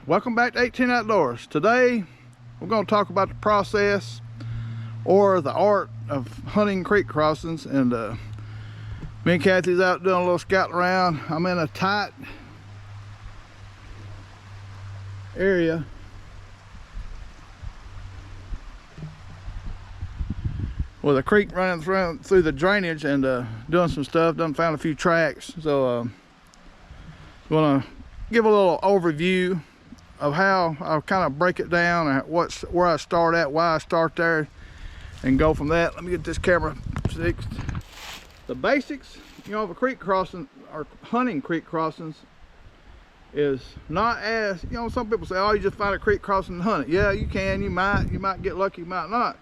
Welcome back to 18 Outdoors. Today we're going to talk about the process or the art of hunting creek crossings. And me and Kathy's out doing a little scouting around. I'm in a tight area with a creek running through the drainage, and doing some stuff. Done found a few tracks, so want to give a little overview of how I'll kind of break it down and where I start at, why I start there, and go from that. Let me get this camera fixed. The basics, of a creek crossing or hunting creek crossings is not as, some people say, oh, you just find a creek crossing and hunt it. Yeah, you can, you might get lucky, you might not.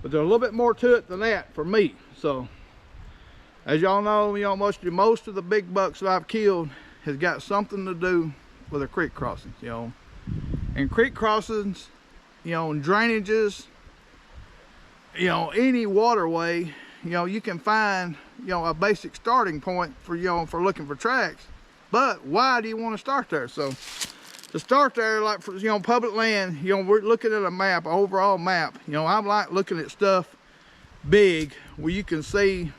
But there's a little bit more to it than that for me. So, as y'all know, most of the big bucks that I've killed has got something to do with a creek crossings, And creek crossings, and drainages, any waterway, you can find, a basic starting point for, for looking for tracks. But why do you want to start there? So to start there, like for, public land, we're looking at a map, an overall map. I like looking at stuff big where you can see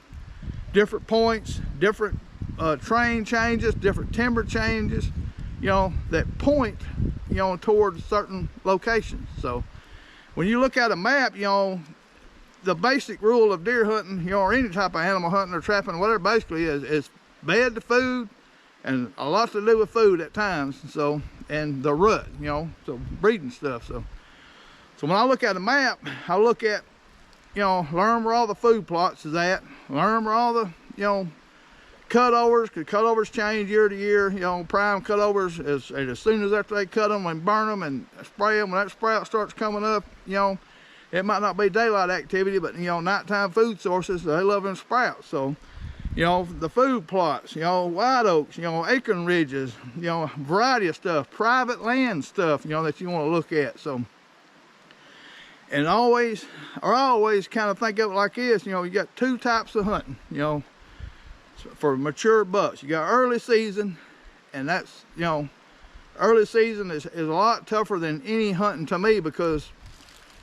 different points, different terrain changes, different timber changes, that point, towards certain locations. So when you look at a map, the basic rule of deer hunting, or any type of animal hunting or trapping, whatever basically is bed to food, and a lot to do with food at times. So, and the rut, so breeding stuff. So when I look at a map, I look at, learn where all the food plots is at, learn where all the, cutovers, because cutovers change year to year. Prime cutovers as soon as after they cut them and burn them and spray them, when that sprout starts coming up, it might not be daylight activity, but nighttime food sources, they love them sprouts. So the food plots, white oaks, acorn ridges, variety of stuff, private land stuff, that you want to look at. So, and I always kind of think of it like this, you got two types of hunting, for mature bucks. You got early season, and that's, early season is a lot tougher than any hunting to me, because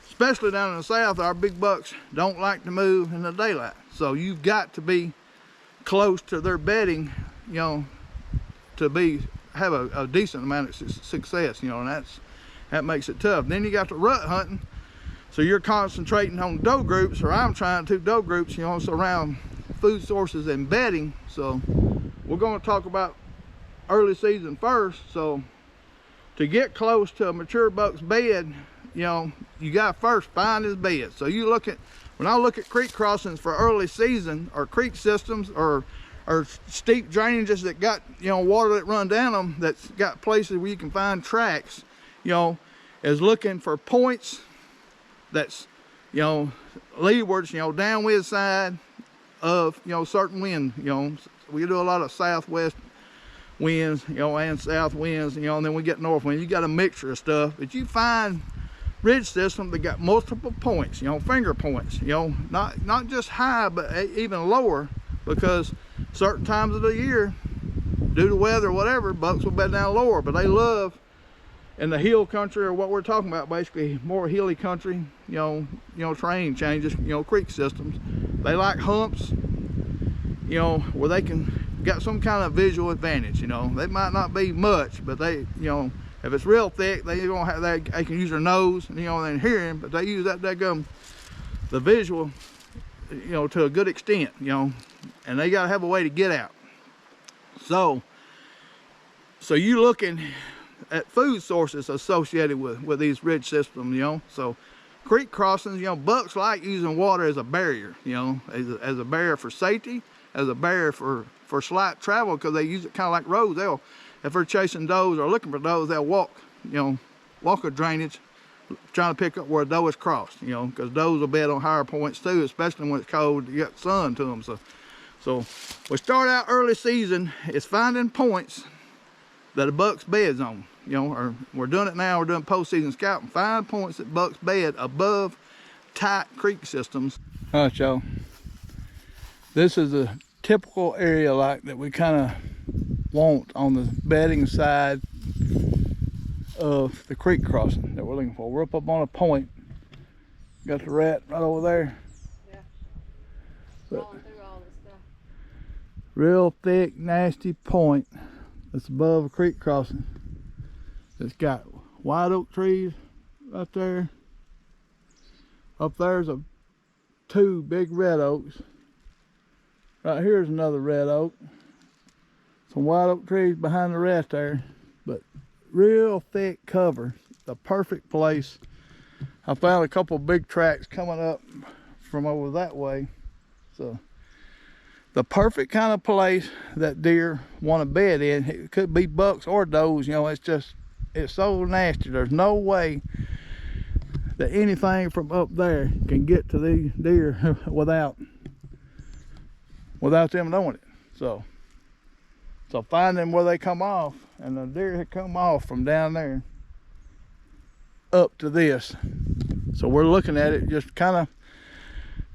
especially down in the south, our big bucks don't like to move in the daylight. So you've got to be close to their bedding, to have a decent amount of success, and that makes it tough. Then you got the rut hunting, so you're concentrating on doe groups, or I'm trying to doe groups, so around food sources and bedding. So we're going to talk about early season first. So to get close to a mature buck's bed, you got to first find his bed. So when I look at creek crossings for early season, or creek systems, or steep drainages that got, water that run down them, that's got places where you can find tracks, is looking for points that's, leewards, downwind side of, certain wind. We do a lot of southwest winds, and south winds, and then we get north wind. You got a mixture of stuff, but you find ridge system that got multiple points, finger points, not just high, but even lower, because certain times of the year, due to weather or whatever, bucks will bed down lower. But they love in the hill country, or what we're talking about, basically more hilly country, terrain changes, creek systems. They like humps, where they got some kind of visual advantage. They might not be much, but they, if it's real thick, they don't have that. They can use their nose, and hearing, but they use that the visual, to a good extent, and they got to have a way to get out. So you looking at food sources associated with these ridge systems, so creek crossings, bucks like using water as a barrier, as a barrier for safety, as a barrier for slight travel, because they use it kind of like roads. If they're chasing does or looking for does, they'll walk a drainage, trying to pick up where a doe is crossed, because does will bed on higher points too, especially when it's cold, you got sun to them. So we start out early season, it's finding points that a buck's bed's on, or we're doing it now, we're doing postseason scouting, find points that bucks bed above tight creek systems. All right, y'all, this is a typical area like that we kind of want on the bedding side of the creek crossing that we're looking for. We're up on a point. Got the rat right over there. Yeah. But Crawling through all this stuff. real thick, nasty point that's above a creek crossing. It's got white oak trees right there. Up there's two big red oaks. Right here's another red oak. Some white oak trees behind the rest there. But real thick cover. The perfect place. I found a couple big tracks coming up from over that way. So the perfect kind of place that deer want to bed in. It could be bucks or does, you know, it's so nasty. There's no way that anything from up there can get to these deer without them knowing it. So finding where they come off, and the deer had come off from down there up to this. So we're looking at it, just kind of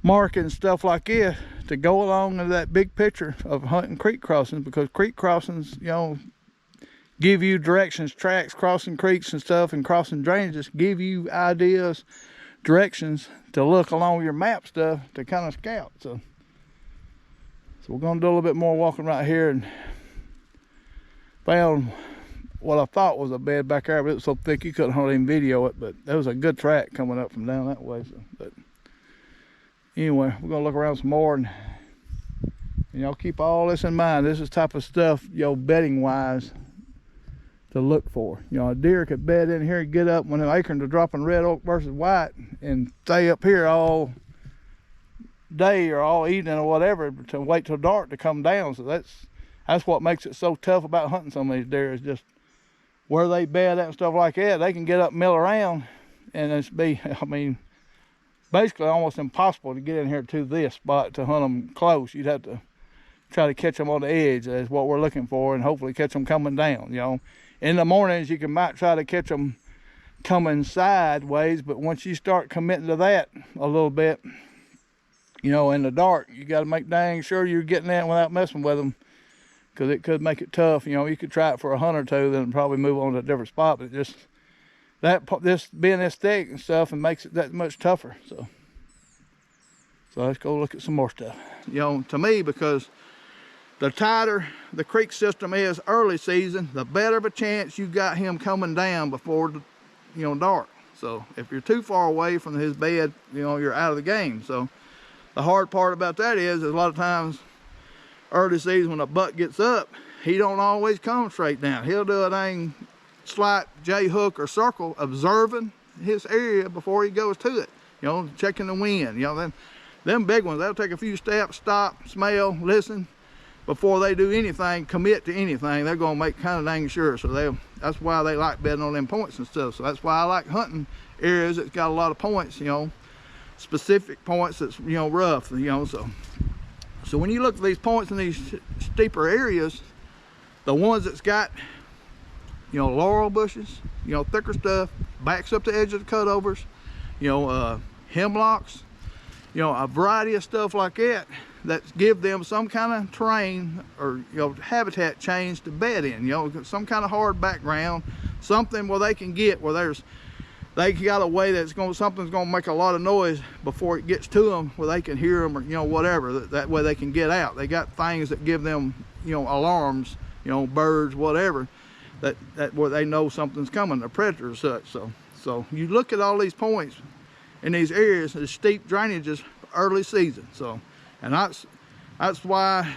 marking stuff like this to go along with that big picture of hunting creek crossings, because creek crossings, you know, give you directions, tracks, crossing creeks and stuff, and crossing drainages, give you ideas, directions to look along your map stuff to kind of scout. So we're gonna do a little bit more walking right here, and found what I thought was a bed back there, but it was so thick you couldn't hardly even video it. But there was a good track coming up from down that way. So, but anyway, we're gonna look around some more, and y'all keep all this in mind. This is the type of stuff, you know, bedding wise, to look for. You know, a deer could bed in here and get up when the acorns are dropping red oak versus white and stay up here all day or all evening or whatever to wait till dark to come down. So that's what makes it so tough about hunting some of these deer, is just where they bed at and stuff like that. They can get up and mill around, and it's I mean, basically almost impossible to get in here to this spot to hunt them close. You'd have to try to catch them on the edge. That's what we're looking for, and hopefully catch them coming down. You know, in the mornings you might try to catch them coming sideways, but once you start committing to that a little bit, you know, in the dark, you got to make dang sure you're getting in without messing with them, because it could make it tough. You know, you could try it for a hunt or two, then probably move on to a different spot, but just this being this thick and stuff, and makes it that much tougher. So let's go look at some more stuff. You know, to me, because the tighter the creek system is early season, the better of a chance you got him coming down before the, you know, dark. So if you're too far away from his bed, you know, you're out of the game. So the hard part about that is a lot of times early season when a buck gets up, he don't always come straight down. He'll do a dang slight J hook or circle, observing his area before he goes to it. You know, checking the wind. You know, them big ones, they'll take a few steps, stop, smell, listen before they do anything, commit to anything. They're gonna make kind of dang sure. So that's why they like betting on them points and stuff. So that's why I like hunting areas that's got a lot of points, you know, specific points that's, you know, rough, you know. So when you look at these points in these steeper areas, the ones that's got, you know, laurel bushes, you know, thicker stuff, backs up the edge of the cutovers, you know, hemlocks, you know, a variety of stuff like that give them some kind of terrain or, you know, habitat change to bed in, you know, some kind of hard background, something where they can get where they got a way that's something's gonna make a lot of noise before it gets to them, where they can hear them, or, you know, whatever. That way they can get out. They got things that give them, you know, alarms, you know, birds, whatever, that where they know something's coming, a predator or such. So you look at all these points in these areas, the steep drainages early season. So, and that's why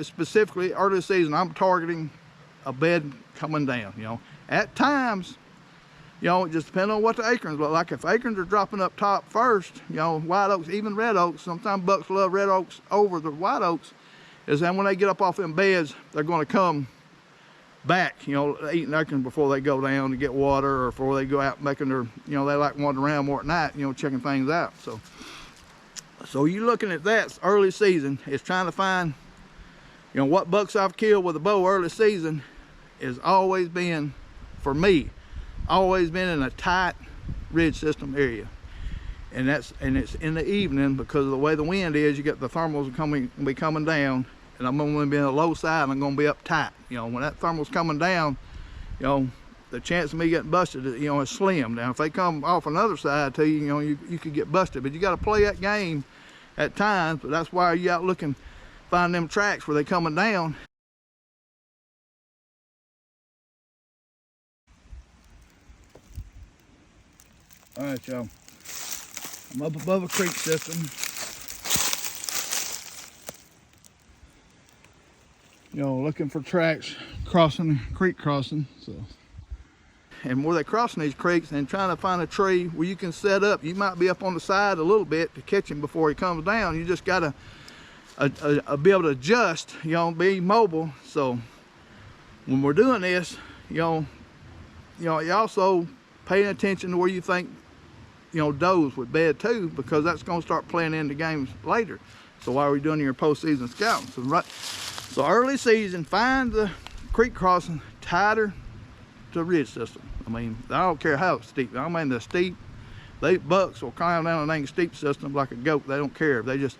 specifically early season I'm targeting a bed coming down. You know, at times, you know, it just depends on what the acorns look like. If acorns are dropping up top first, you know, white oaks, even red oaks, sometimes bucks love red oaks over the white oaks, is that when they get up off them beds, they're going to come back, you know, eating acorns before they go down to get water, or before they go out making their, you know, they like wandering around more at night, you know, checking things out. So you're looking at that early season, is trying to find, you know, what bucks I've killed with a bow early season has always been, for me, always been in a tight ridge system area. And it's in the evening, because of the way the wind is, you get the thermals be coming down, and I'm only be on the low side, and I'm gonna be up tight. You know, when that thermal's coming down, you know, the chance of me getting busted, you know, is slim. Now, if they come off another side to you, you know, you could get busted. But you got to play that game at times. But that's why you out looking, find them tracks where they coming down. All right, y'all. I'm up above a creek system. You know, looking for tracks crossing, creek crossing. So, and where they crossing these creeks and trying to find a tree where you can set up. You might be up on the side a little bit to catch him before he comes down. You just gotta be able to adjust, you know, be mobile. So when we're doing this, you also paying attention to where you think, you know, does would bed too, because that's going to start playing into games later. So while we're doing your postseason scouting, so early season, find the creek crossing tighter to ridge system. I mean, I don't care how steep. I mean, the steep, bucks will climb down a dang steep system like a goat. They don't care. They just,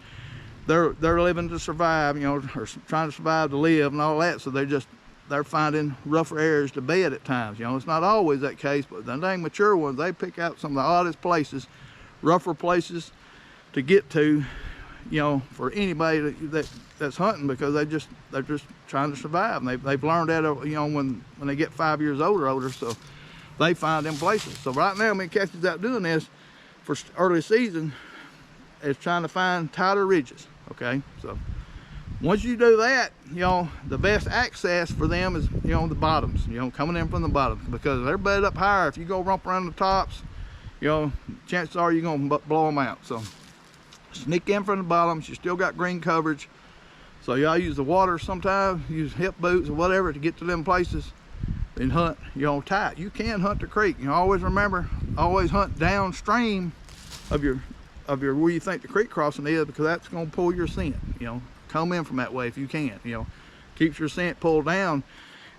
they're living to survive, you know, or trying to survive to live and all that. So they're finding rougher areas to bed at times. You know, it's not always that case, but the dang mature ones, they pick out some of the oddest places, rougher places to get to, you know, for anybody that's hunting, because they're just trying to survive. And they've learned that, you know, when they get 5 years older, so they find them places. So right now, me catches out doing this for early season is trying to find tighter ridges. Okay, so once you do that, you know, the best access for them is, you know, the bottoms, you know, coming in from the bottoms, because they're bedded up higher. If you go romp around the tops, you know, chances are you're going to blow them out. So sneak in from the bottoms. You still got green coverage. So y'all use the water sometimes, use hip boots or whatever to get to them places and hunt, you know, tight. You can hunt the creek. You know, always remember, always hunt downstream of your where you think the creek crossing is, because that's going to pull your scent. You know, come in from that way if you can. You know, keeps your scent pulled down.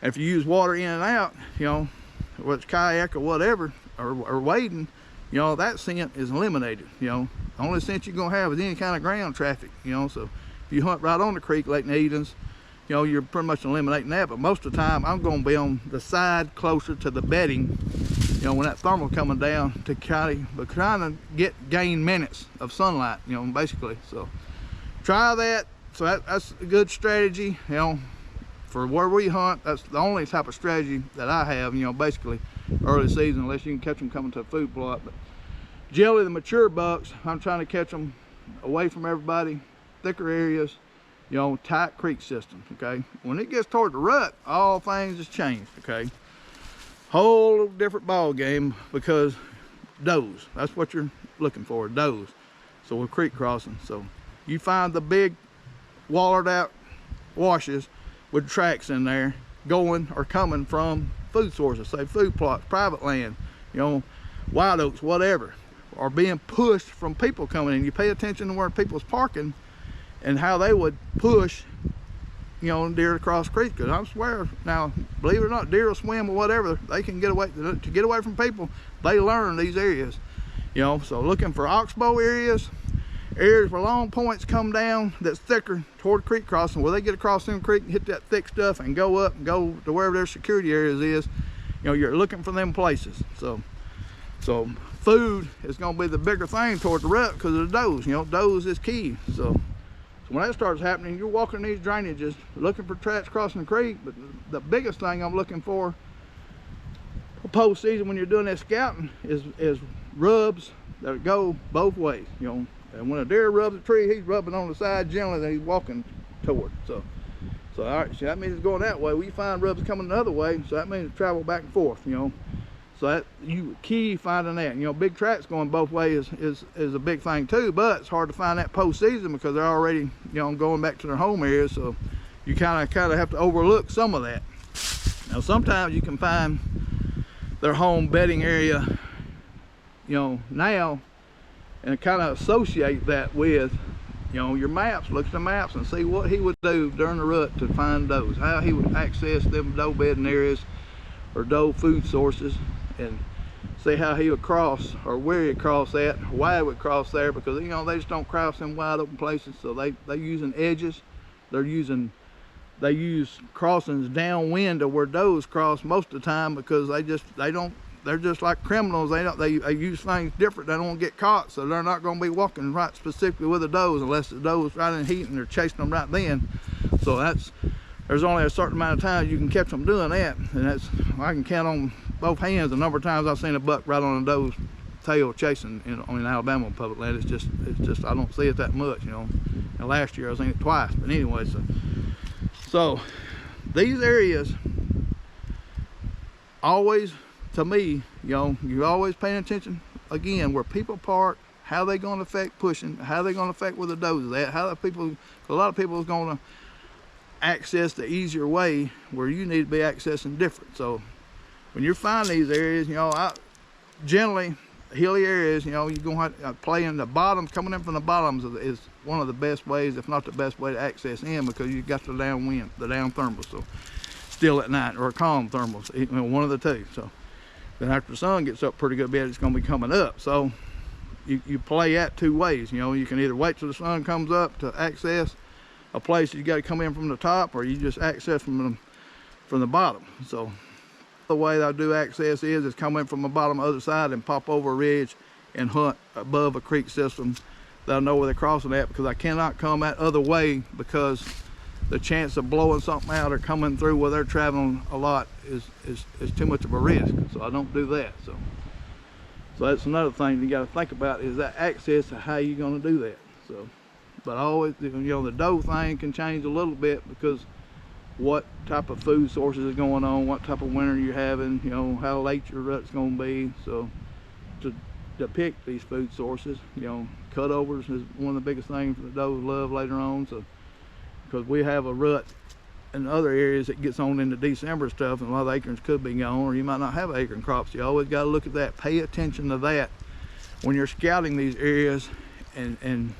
And if you use water in and out, you know, whether it's kayak or whatever, or wading, you know, that scent is eliminated. You know, the only scent you're gonna have is any kind of ground traffic. You know, so if you hunt right on the creek late in the evenings, you know, you're pretty much eliminating that. But most of the time, I'm gonna be on the side closer to the bedding, you know, when that thermal coming down to trying to gain minutes of sunlight, you know, basically. So try that. So that's a good strategy, you know, for where we hunt. That's the only type of strategy that I have, you know, basically early season, unless you can catch them coming to a food plot. But generally the mature bucks, I'm trying to catch them away from everybody, thicker areas, you know, tight creek system. Okay, when it gets toward the rut, all things has changed. Okay, whole different ball game, because does, that's what you're looking for, does. So with creek crossing, so you find the big wallered out washes with tracks in there going or coming from food sources, say food plots, private land, you know, wild oaks, whatever, are being pushed from people coming in. You pay attention to where people's parking and how they would push, you know, deer across the creek. Because I swear, now, believe it or not, deer will swim or whatever, they can get away. To get away from people, they learn these areas, you know. So looking for oxbow areas where long points come down that's thicker toward creek crossing, where they get across them creek and hit that thick stuff and go up and go to wherever their security areas is. You know, you're looking for them places. So food is going to be the bigger thing toward the rut, because of the does. You know, does is key. So when that starts happening, you're walking these drainages looking for tracks crossing the creek. But the biggest thing I'm looking for postseason when you're doing that scouting is rubs that go both ways, you know. And when a deer rubs a tree, he's rubbing on the side generally that he's walking toward. So all right, so that means it's going that way. We find rubs coming the other way, so that means travel back and forth, you know. So that you key finding that. You know, big tracks going both ways is a big thing too, but it's hard to find that postseason because they're already, you know, going back to their home areas. So you kind of have to overlook some of that. Now sometimes you can find their home bedding area, you know, now, and kind of associate that with, you know, your maps. Look at the maps and see what he would do during the rut to find does, how he would access them doe bedding areas or doe food sources, and see how he would cross, or where he'd cross at, why he would cross there, because, you know, they just don't cross in wide open places. So they using edges, they're using they use crossings downwind of where does cross most of the time, because they're just like criminals. They use things different. They don't want to get caught, so they're not going to be walking right specifically with the does unless the does right in heat and they're chasing them right then. So there's only a certain amount of times you can catch them doing that, and I can count on both hands the number of times I've seen a buck right on a doe's tail chasing in Alabama on public land. It's just I don't see it that much, you know. And last year I seen it twice, but anyway, so these areas always, to me, you know, you're always paying attention again where people park, how they going to affect pushing, how they going to affect where the does is at, how the people, a lot of people is going to access the easier way where you need to be accessing different. So when you're finding these areas, you know, generally hilly areas, you know, you're going to have to play in the bottoms. Coming in from the bottoms is one of the best ways, if not the best way, to access in, because you got the downwind, the down thermals, so still at night, or calm thermals, you know, one of the two. So then after the sun gets up pretty good bit, it's going to be coming up. So you play that two ways. You know, you can either wait till the sun comes up to access a place that you got to come in from the top, or you just access from the bottom. So the way that I do access is come in from the bottom other side and pop over a ridge and hunt above a creek system that I know where they're crossing at, because I cannot come that other way, because the chance of blowing something out or coming through where they're traveling a lot is too much of a risk. So I don't do that. So that's another thing you got to think about, is that access to how you're going to do that. So, but always, you know, the doe thing can change a little bit, because what type of food sources are going on, what type of winter you're having, you know, how late your rut's going to be. So to depict these food sources, you know, cutovers is one of the biggest things the does love later on. So because we have a rut in other areas that gets on into December stuff, and a lot of acorns could be gone, or you might not have acorn crops. You always got to look at that, pay attention to that when you're scouting these areas and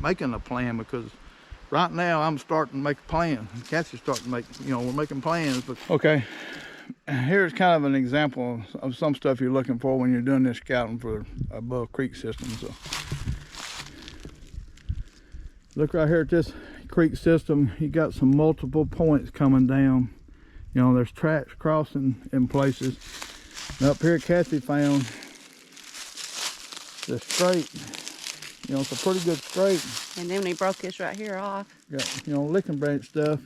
making a plan, because right now I'm starting to make a plan. Cassie's starting to make, you know, we're making plans. But okay, here's kind of an example of some stuff you're looking for when you're doing this scouting for above creek systems. So look right here at this creek system. You got some multiple points coming down. You know, there's tracks crossing in places. And up here Cassie found this straight. You know, it's a pretty good straight. And then we broke this right here off. Got, you know, licking branch stuff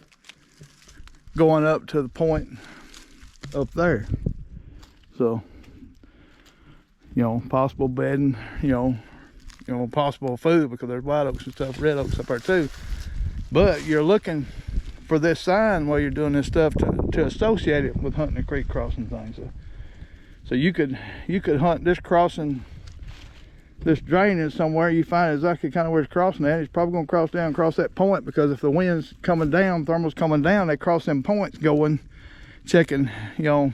going up to the point up there. So, you know, possible bedding, you know, possible food, because there's white oaks and stuff, red oaks up there too. But you're looking for this sign while you're doing this stuff to associate it with hunting the creek crossing things. So you could hunt this crossing, this drainage somewhere. You find exactly kind of where it's crossing at. It's probably going to cross down across that point, because if the wind's coming down, thermal's coming down, they cross them points going, checking, you know,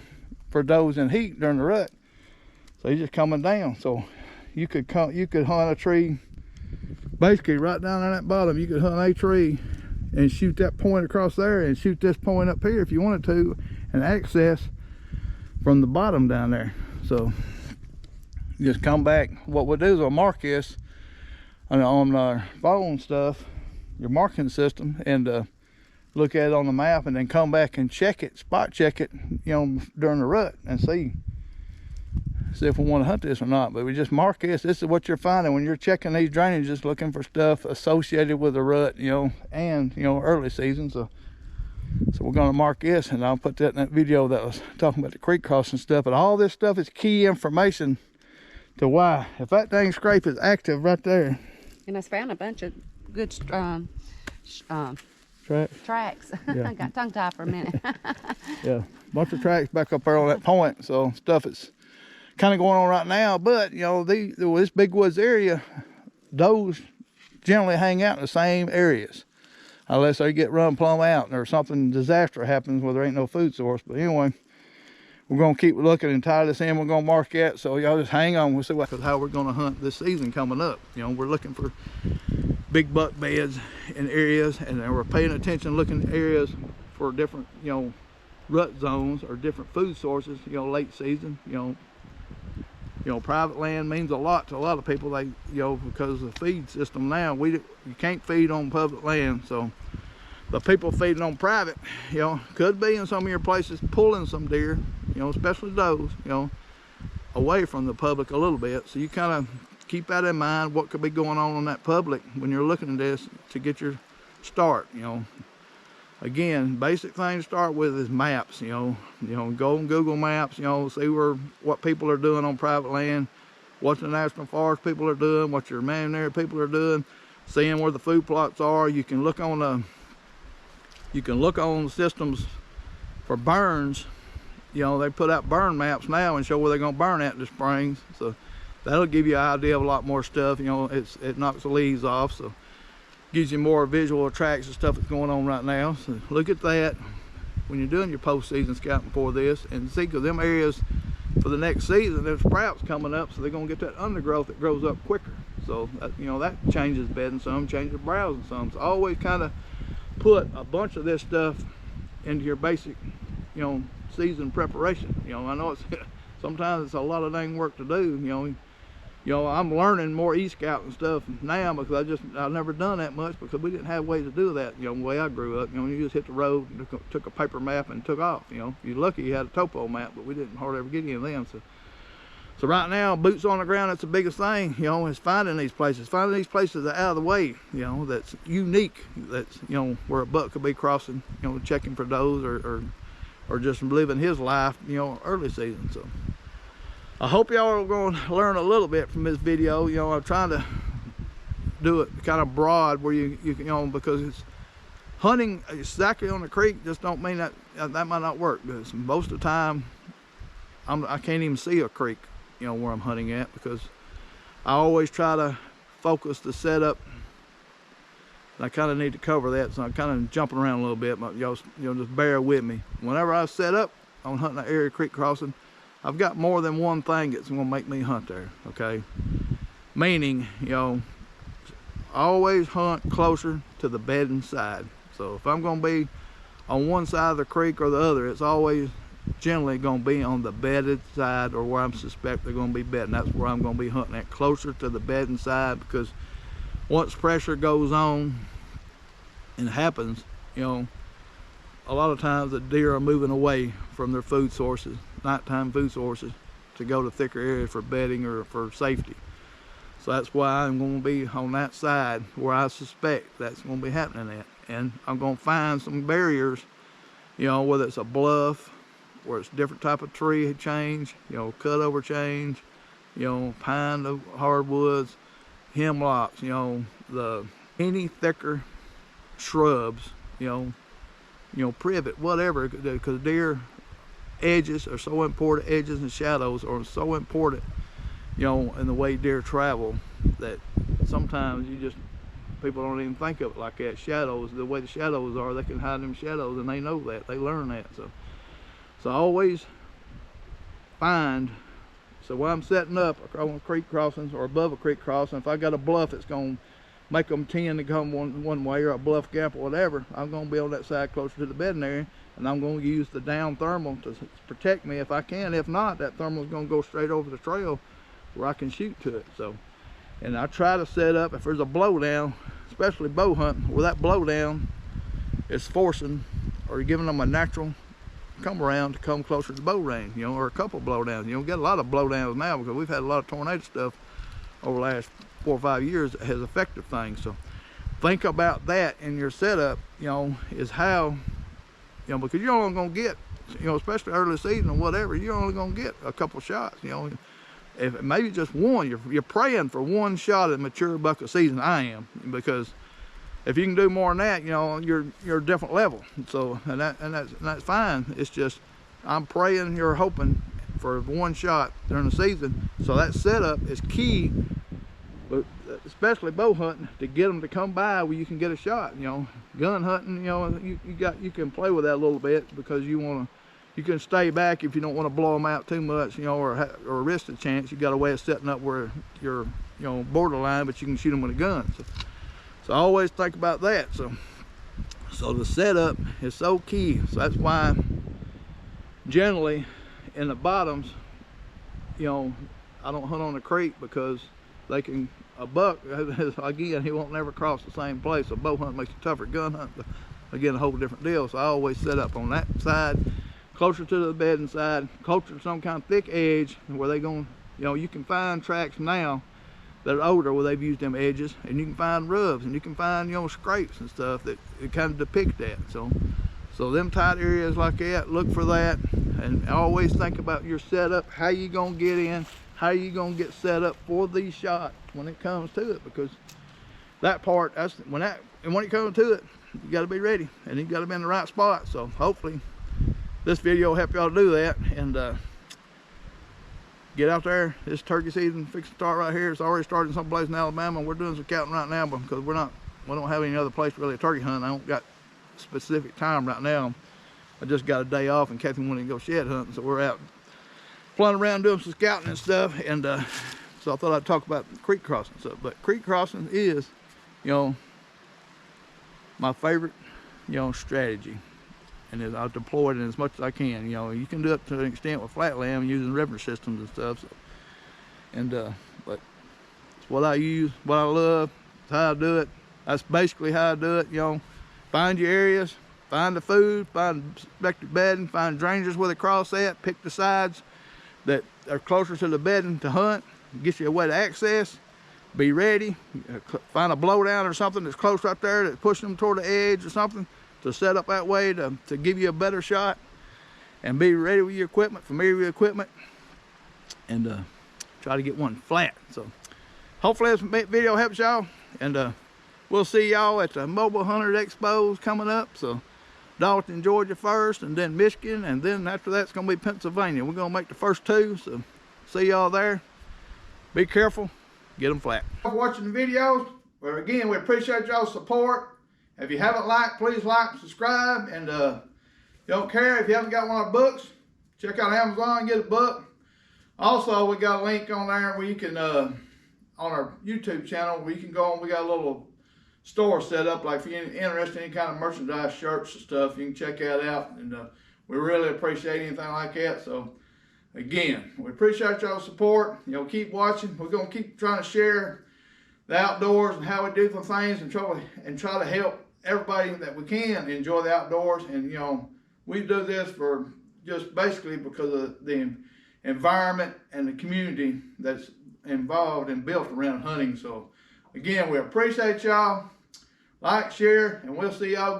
for does and heat during the rut. So he's just coming down. So you could hunt a tree basically right down on that bottom. You could hunt a tree and shoot that point across there, and shoot this point up here if you wanted to, and access from the bottom down there. So just come back. What we'll do is we'll mark this on our phone stuff, your marking system, and look at it on the map, and then come back and check it, spot check it, you know, during the rut, and see if we want to hunt this or not. But we just mark this. This is what you're finding when you're checking these drainages, looking for stuff associated with the rut, you know, and, you know, early season. So we're going to mark this, and I'll put that in that video that was talking about the creek crossing stuff. But all this stuff is key information to why, if that dang scrape is active right there. And I found a bunch of good tracks. Yeah. I got tongue tied for a minute. Yeah, bunch of tracks back up there on that point. So stuff is kind of going on right now. But you know, this big woods area, does generally hang out in the same areas, unless they get run plumb out or something disaster happens where there ain't no food source. But anyway, we're going to keep looking and tie this in. We're going to mark that, so y'all just hang on. We'll see how we're going to hunt this season coming up. You know, we're looking for big buck beds in areas, and then we're paying attention, looking at areas for different, you know, rut zones or different food sources, you know, late season. You know, private land means a lot to a lot of people. They, you know, because of the feed system now, you can't feed on public land. So the people feeding on private, you know, could be in some of your places pulling some deer, you know, especially those, you know, away from the public a little bit. So you kind of keep that in mind, what could be going on that public when you're looking at this to get your start, you know. Again, basic thing to start with is maps, you know, go on Google Maps, you know, see what people are doing on private land, what the National Forest people are doing, what your man-made people are doing, seeing where the food plots are. You can look on the systems for burns. You know, they put out burn maps now and show where they're gonna burn at in the springs. So that'll give you an idea of a lot more stuff. You know, it knocks the leaves off, so gives you more visual attracts and stuff that's going on right now. So look at that when you're doing your postseason scouting for this, and see, because them areas for the next season, there's sprouts coming up, so they're gonna get that undergrowth that grows up quicker. So that, you know, that changes bedding some, changes browsing some. So always kind of put a bunch of this stuff into your basic, you know, season preparation. You know, I know it's sometimes it's a lot of dang work to do. You know, I'm learning more e-scout and stuff now because I've never done that much because we didn't have ways to do that. You know, the way I grew up, you know, you just hit the road and took a paper map and took off. You know, you're lucky you had a topo map, but we didn't hardly ever get any of them. So right now, boots on the ground, that's the biggest thing, you know, is finding these places that out of the way, you know, that's unique, that's, you know, where a buck could be crossing, you know, checking for those or just living his life, you know, early season. So I hope y'all are going to learn a little bit from this video. You know, I'm trying to do it kind of broad where you know, because it's hunting exactly on the creek just don't mean that might not work, because most of the time I can't even see a creek, you know, where I'm hunting at, because I always try to focus the setup. And I kind of need to cover that, so I'm kind of jumping around a little bit, but y'all, you know, just bear with me. Whenever I set up on hunting an area creek crossing, I've got more than one thing that's going to make me hunt there, okay? Meaning, you know, I always hunt closer to the bedding side. So if I'm going to be on one side of the creek or the other, it's always generally going to be on the bedded side, or where I'm suspect they're going to be bedding. That's where I'm going to be hunting at, closer to the bedding side, because once pressure goes on and happens, you know, a lot of times the deer are moving away from their food sources, nighttime food sources, to go to thicker areas for bedding or for safety. So that's why I'm going to be on that side where I suspect that's going to be happening at. And I'm going to find some barriers, you know, whether it's a bluff, where it's different type of tree change, you know, cut over change, you know, pine to hardwoods, hemlocks, you know, any thicker shrubs, you know, privet, whatever, because deer edges are so important. Edges and shadows are so important, you know, in the way deer travel, that sometimes people don't even think of it like that. Shadows, the way the shadows are, they can hide them shadows, and they know that, they learn that. So I always find, so when I'm setting up on creek crossings or above a creek crossing, if I got a bluff that's going to make them tend to come one way, or a bluff gap or whatever, I'm going to be on that side closer to the bedding area, and I'm going to use the down thermal to protect me if I can. If not, that thermal is going to go straight over the trail where I can shoot to it. So, and I try to set up, if there's a blowdown, especially bow hunting, where that blowdown is forcing or giving them a natural come around to come closer to bow range, you know, or a couple blowdowns. You know, we get a lot of blowdowns now because we've had a lot of tornado stuff over the last 4 or 5 years that has affected things. So think about that in your setup, you know, is how, you know, because you're only going to get, you know, especially early season or whatever, you're only going to get a couple shots, you know. If maybe just one, you're praying for one shot at mature buck a season. I am, because if you can do more than that, you know, you're a different level. So and that's fine. It's just I'm praying, you're hoping for one shot during the season. So that setup is key, but especially bow hunting, to get them to come by where you can get a shot. You know, gun hunting, you know, you can play with that a little bit, because you can stay back if you don't want to blow them out too much, you know, or risk a chance. You got a way of setting up where you're, you know, borderline, but you can shoot them with a gun. So I always think about that. So the setup is so key. So that's why generally in the bottoms, you know, I don't hunt on the creek, because they can, a buck, again, he won't never cross the same place. So bow hunt makes it tougher. Gun hunt, again, a whole different deal. So I always set up on that side, closer to the bedding side, closer to some kind of thick edge where they going, you know, you can find tracks now that are older where they've used them edges, and you can find rubs, and you can find, you know, scrapes and stuff that it kind of depict that. So them tight areas like that, look for that, and always think about your setup, how you gonna get in, how you gonna get set up for these shots when it comes to it, because that part, that's when it comes to it, you got to be ready, and you got to be in the right spot. So hopefully this video will help y'all do that, and get out there. This turkey season fixing to start right here. It's already started someplace in Alabama. We're doing some counting right now, but because we don't have any other place really to turkey hunt. I don't got specific time right now. I just got a day off, and Kathy wanted to go shed hunting, so we're out flying around doing some scouting and stuff. And so I thought I'd talk about creek crossing stuff. But creek crossing is, you know, my favorite, you know, strategy, and I've deployed it as much as I can. You know, you can do it to an extent with flatland using river systems and stuff. So, and but it's what I use, what I love, it's how I do it. That's basically how I do it. You know, find your areas, find the food, find expected bedding, find drainers where they cross at, pick the sides that are closer to the bedding to hunt, get you a way to access, be ready, find a blowdown or something that's close right there that's pushing them toward the edge or something to set up that way to give you a better shot, and be ready with your equipment, familiar with your equipment, and try to get one flat. So hopefully this video helps y'all, and we'll see y'all at the Mobile Hunter Expos coming up. So Dalton, Georgia first, and then Michigan, and then after that's going to be Pennsylvania. We're going to make the first two, so see y'all there. Be careful, get them flat. Thanks for watching the videos. Well, again, we appreciate y'all's support. If you haven't liked, please like and subscribe. And don't care if you haven't got one of our books, check out Amazon and get a book. Also, we got a link on there where you can, on our YouTube channel, where you can go on. We got a little store set up, like if you're interested in any kind of merchandise, shirts and stuff, you can check that out. And we really appreciate anything like that. So again, we appreciate y'all's support. You know, keep watching. We're gonna keep trying to share the outdoors and how we do some things, and try to help everybody that we can enjoy the outdoors. And you know, we do this for just basically because of the environment and the community that's involved and built around hunting. So again, we appreciate y'all. Like, share, and we'll see y'all again.